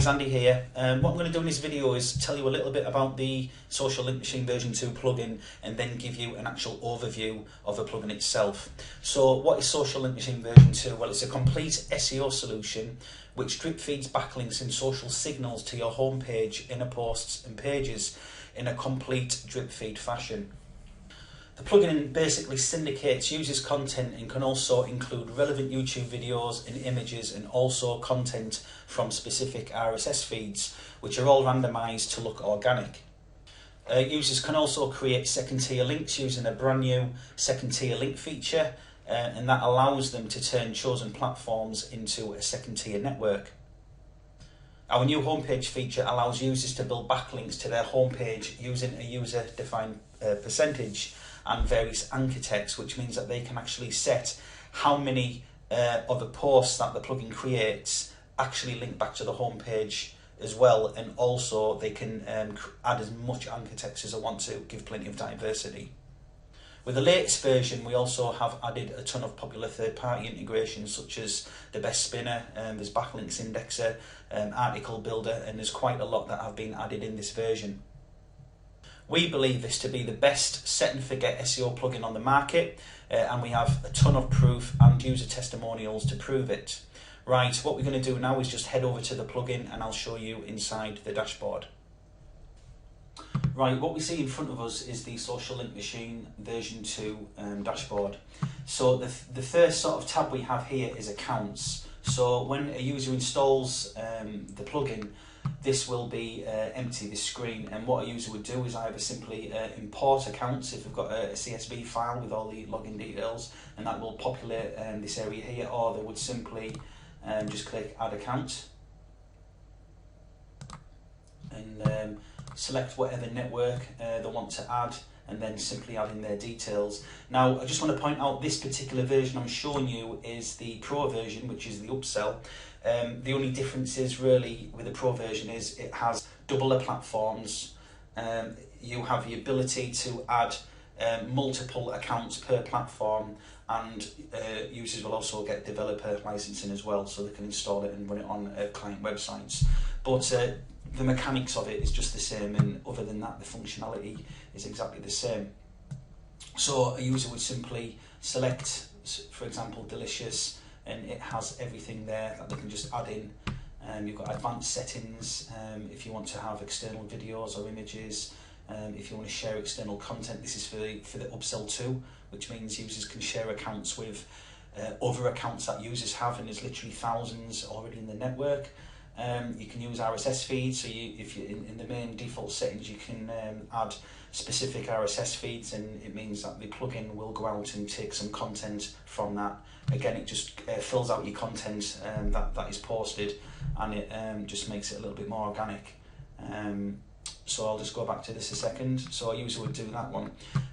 guys, Andy here. What I'm going to do in this video is tell you a little bit about the Social Link Machine version 2 plugin and then give you an actual overview of the plugin itself. So what is Social Link Machine version 2? Well, it's a complete SEO solution which drip feeds backlinks and social signals to your homepage, inner posts and pages in a complete drip feed fashion. The plugin basically syndicates users' content and can also include relevant YouTube videos and images and also content from specific RSS feeds, which are all randomized to look organic. Users can also create second-tier links using a brand new second-tier link feature, and that allows them to turn chosen platforms into a second-tier network. Our new homepage feature allows users to build backlinks to their homepage using a user-defined percentage and various anchor text, which means that they can actually set how many of the posts that the plugin creates actually link back to the homepage as well, and also they can add as much anchor text as they want to, give plenty of diversity. With the latest version, we also have added a ton of popular third-party integrations such as the Best Spinner, there's Backlinks Indexer, Article Builder, and there's quite a lot that have been added in this version. We believe this to be the best set and forget SEO plugin on the market, and we have a ton of proof and user testimonials to prove it. Right, what we're going to do now is just head over to the plugin and I'll show you inside the dashboard. Right, what we see in front of us is the Social Link Machine version 2 dashboard. So the first sort of tab we have here is accounts. So when a user installs the plugin, this will be empty, this screen, and what a user would do is either simply import accounts if we've got a CSV file with all the login details, and that will populate this area here, or they would simply just click add account and select whatever network they want to add, and then simply add in their details. Now, I just want to point out this particular version I'm showing you is the Pro version, which is the upsell. The only difference is really with the Pro version is it has double the platforms. You have the ability to add multiple accounts per platform, and users will also get developer licensing as well, so they can install it and run it on client websites. But the mechanics of it is just the same, and other than that, the functionality is exactly the same. So a user would simply select, for example, Delicious, and it has everything there that they can just add in. You've got advanced settings if you want to have external videos or images. If you want to share external content, this is for the upsell 2, which means users can share accounts with other accounts that users have, and there's literally thousands already in the network. You can use RSS feeds, so if you're in the main default settings, you can add specific RSS feeds, and it means that the plugin will go out and take some content from that. Again, it just fills out your content that is posted, and it just makes it a little bit more organic. So I'll just go back to this a second. So a user would do that one.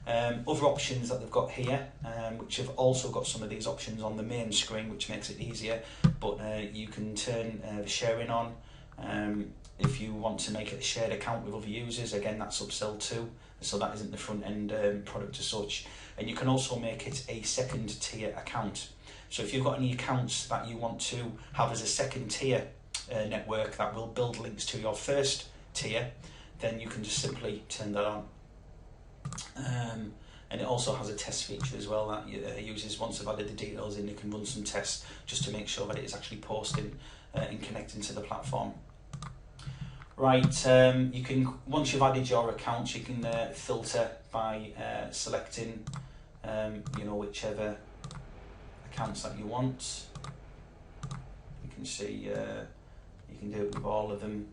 Other options that they've got here, which have also got some of these options on the main screen, which makes it easier, but you can turn the sharing on. If you want to make it a shared account with other users, again, that's upsell 2, so that isn't the front end product as such. And you can also make it a second tier account. So if you've got any accounts that you want to have as a second tier network that will build links to your first tier, then you can just simply turn that on. And it also has a test feature as well that users, once they've added the details in, they can run some tests just to make sure that it is actually posting and connecting to the platform. Right, you can, once you've added your accounts, you can filter by selecting whichever accounts that you want. You can see you can do it with all of them.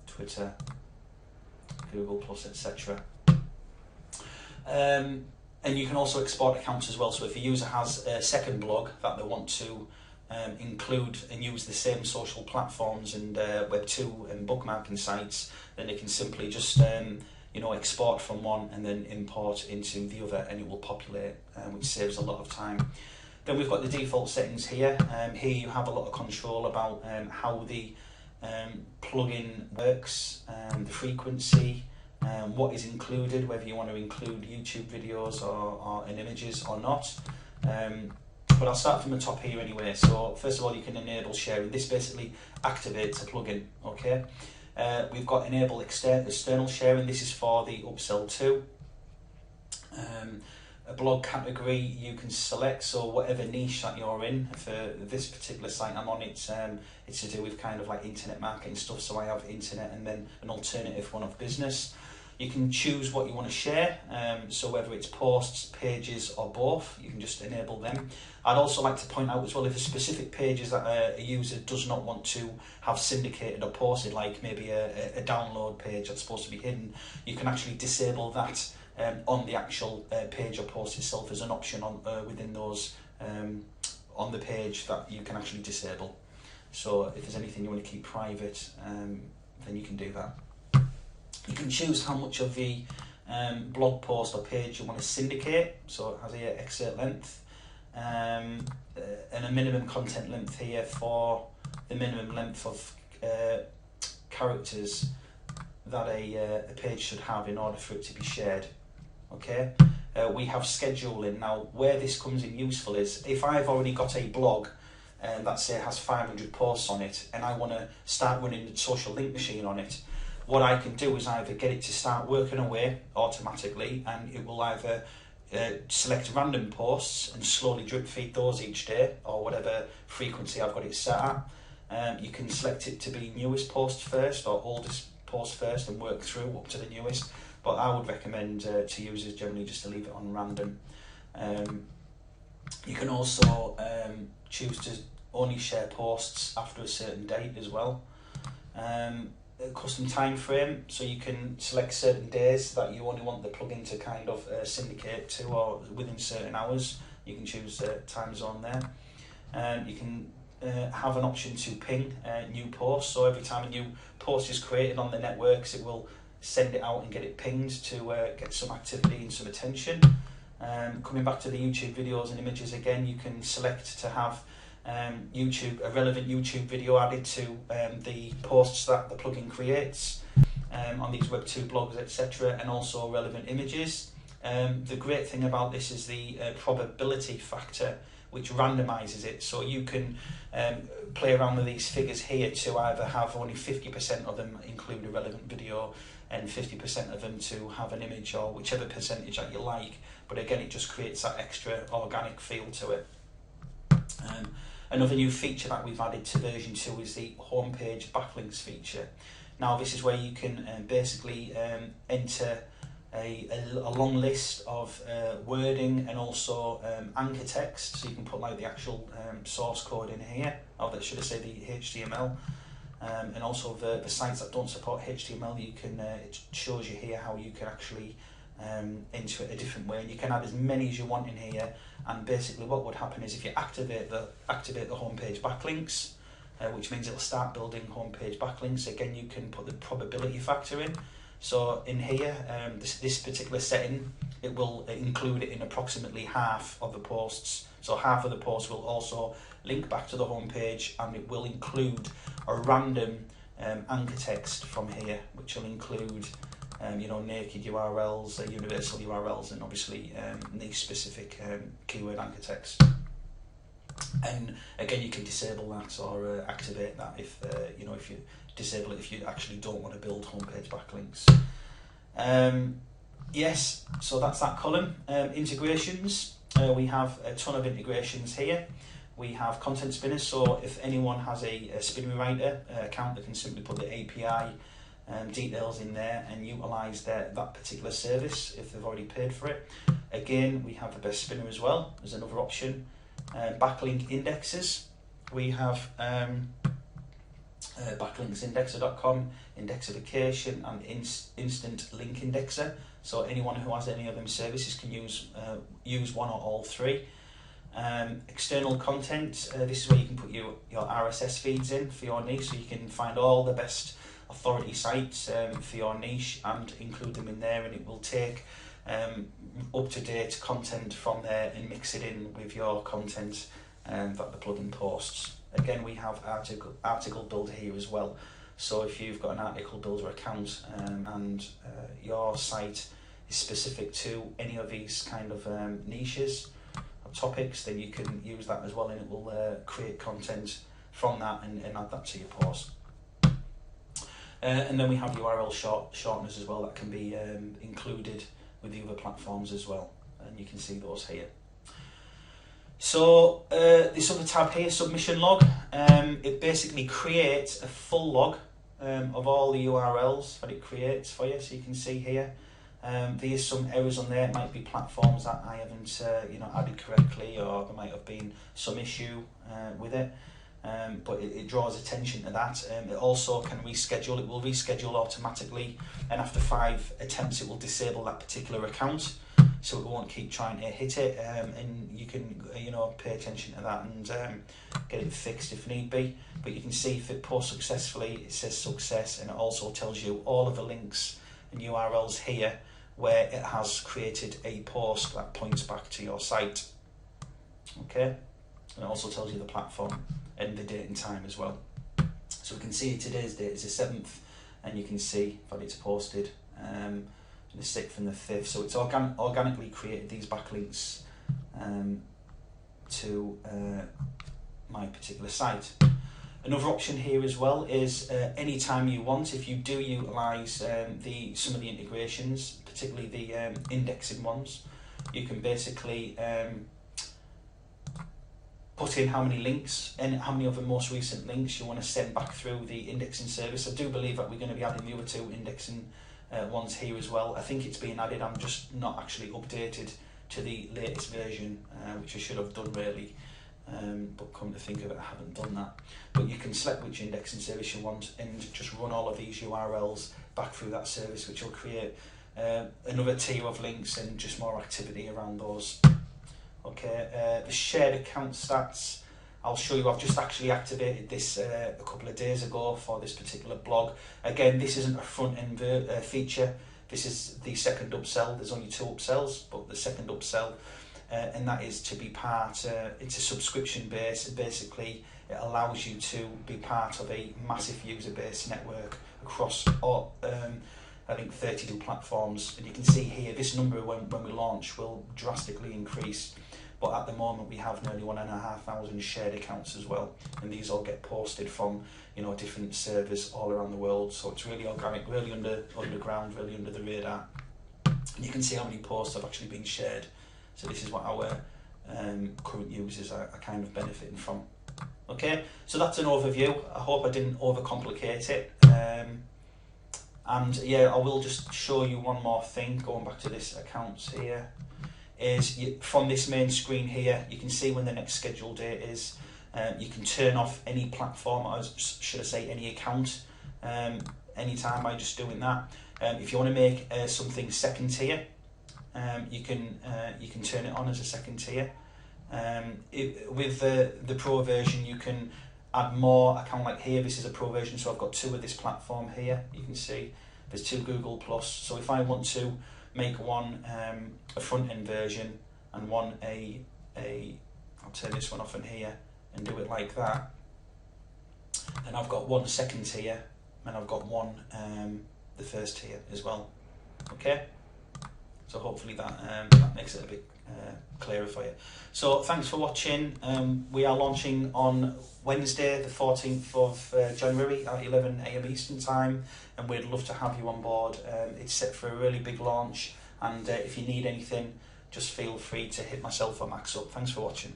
Twitter, Google+, etc. And you can also export accounts as well. So if a user has a second blog that they want to include and use the same social platforms and Web2 and bookmarking sites, then they can simply just export from one and then import into the other, and it will populate, which saves a lot of time. Then we've got the default settings here. Here you have a lot of control about how the plugin works, the frequency, what is included, whether you want to include YouTube videos or in images or not. but I'll start from the top here anyway. So first of all, you can enable sharing. This basically activates a plugin, okay? We've got enable external sharing. This is for the upsell too. A blog category you can select, so whatever niche that you're in. For this particular site I'm on, it's to do with kind of like internet marketing stuff, so I have internet and then an alternative one of business. You can choose what you want to share, so whether it's posts, pages or both, you can just enable them. I'd also like to point out as well, if there's specific pages that a user does not want to have syndicated or posted, like maybe a download page that's supposed to be hidden, you can actually disable that on the actual page or post itself as an option on within those on the page that you can actually disable. So if there's anything you want to keep private, then you can do that. You can choose how much of the blog post or page you want to syndicate, so it has here excerpt length, and a minimum content length here for the minimum length of characters that a page should have in order for it to be shared. Okay, we have scheduling. Now, where this comes in useful is if I've already got a blog that say has 500 posts on it, and I want to start running the social link machine on it, what I can do is either get it to start working away automatically, and it will either select random posts and slowly drip feed those each day, or whatever frequency I've got it set at. You can select it to be newest post first or oldest post first and work through up to the newest. But I would recommend to users generally just to leave it on random. You can also choose to only share posts after a certain date as well. A custom time frame, so you can select certain days that you only want the plugin to kind of syndicate to, or within certain hours. You can choose time zone there. You can have an option to ping new posts, so every time a new post is created on the networks, it will send it out and get it pinged to get some activity and some attention. Coming back to the YouTube videos and images again, you can select to have a relevant YouTube video added to the posts that the plugin creates on these Web2 blogs, etc., and also relevant images. The great thing about this is the probability factor, which randomizes it, so you can play around with these figures here to either have only 50% of them include a relevant video and 50% of them to have an image, or whichever percentage that you like. But again, it just creates that extra organic feel to it. Another new feature that we've added to version 2 is the homepage backlinks feature. Now this is where you can basically enter a long list of wording and also anchor text, so you can put like the actual source code in here, or should I say the HTML, and also the sites that don't support HTML, you can it shows you here how you can actually enter it a different way, and you can add as many as you want in here. And basically what would happen is if you activate the homepage backlinks, which means it'll start building homepage backlinks, again you can put the probability factor in. So in here, this particular setting, it will include it in approximately half of the posts. So half of the posts will also link back to the homepage, and it will include a random anchor text from here, which will include naked URLs, universal URLs, and obviously niche specific keyword anchor text. And again, you can disable that or activate that if if you disable it if you actually don't want to build homepage backlinks. Yes, so that's that column. Integrations. We have a ton of integrations here. We have content spinners, so if anyone has a SpinningWriter account, they can simply put the API details in there and utilise that particular service if they've already paid for it. Again, we have the best spinner as well as another option. Backlink indexes. We have backlinksindexer.com, Indexification, and Instant Link Indexer. So anyone who has any of them services can use one or all three. External content. This is where you can put your RSS feeds in for your niche, so you can find all the best authority sites for your niche and include them in there, and it will take up-to-date content from there and mix it in with your content that the plugin posts. Again, we have article builder here as well, so if you've got an article builder account and your site is specific to any of these kind of niches, I topics, then you can use that as well, and it will create content from that and add that to your post. And then we have URL shorteners as well that can be included with the other platforms as well, and you can see those here. So this other tab here, submission log, it basically creates a full log of all the URLs that it creates for you. So you can see here, there's some errors on there. It might be platforms that I haven't added correctly, or there might have been some issue with it. But it draws attention to that. It also can reschedule. It will reschedule automatically, and after 5 attempts it will disable that particular account, so it won't keep trying to hit it, and you can pay attention to that and get it fixed if need be. But you can see if it posts successfully, it says success, and it also tells you all of the links and URLs here where it has created a post that points back to your site. Okay, and it also tells you the platform and the date and time as well. So we can see today's date is the 7th, and you can see that it's posted the 6th and the 5th. So it's organically created these backlinks to my particular site. Another option here as well is anytime you want, if you do utilise some of the integrations, particularly the indexing ones, you can basically put in how many links and how many of the most recent links you want to send back through the indexing service. I do believe that we're going to be adding the other 2 indexing ones here as well. I think it's being added. I'm just not actually updated to the latest version, which I should have done really, but come to think of it, I haven't done that. But you can select which indexing service you want and just run all of these URLs back through that service, which will create another tier of links and just more activity around those. Okay, the shared account stats, I'll show you. I've just actually activated this a couple of days ago for this particular blog. Again, this isn't a front-end feature. This is the second upsell. There's only 2 upsells, but the second upsell, and that is to be part, it's a subscription base, and basically it allows you to be part of a massive user base network across all, I think 32 platforms. And you can see here, this number when we launch will drastically increase. But at the moment we have nearly 1,500 shared accounts as well, and these all get posted from different servers all around the world. So it's really organic, really underground, really under the radar. And you can see how many posts have actually been shared. So this is what our current users are kind of benefiting from. Okay, so that's an overview. I hope I didn't overcomplicate it. And yeah, I will just show you one more thing, going back to this accounts here, is from this main screen here, you can see when the next scheduled date is. You can turn off any platform, or should I say any account, anytime by just doing that. If you want to make something second tier, you can turn it on as a second tier. With the pro version, you can add more. I kind of like here, this is a pro version, so I've got 2 of this platform here. You can see there's 2 Google Plus. So if I want to make one a front end version and one I'll turn this one off in here and do it like that, and I've got 1 second tier, and I've got 1 the first tier as well. Okay, so hopefully that makes it a bit clearer for you. So thanks for watching. We are launching on Wednesday the 14th of January at 11 AM Eastern Time, and we'd love to have you on board. It's set for a really big launch, and if you need anything, just feel free to hit myself or Max up. Thanks for watching.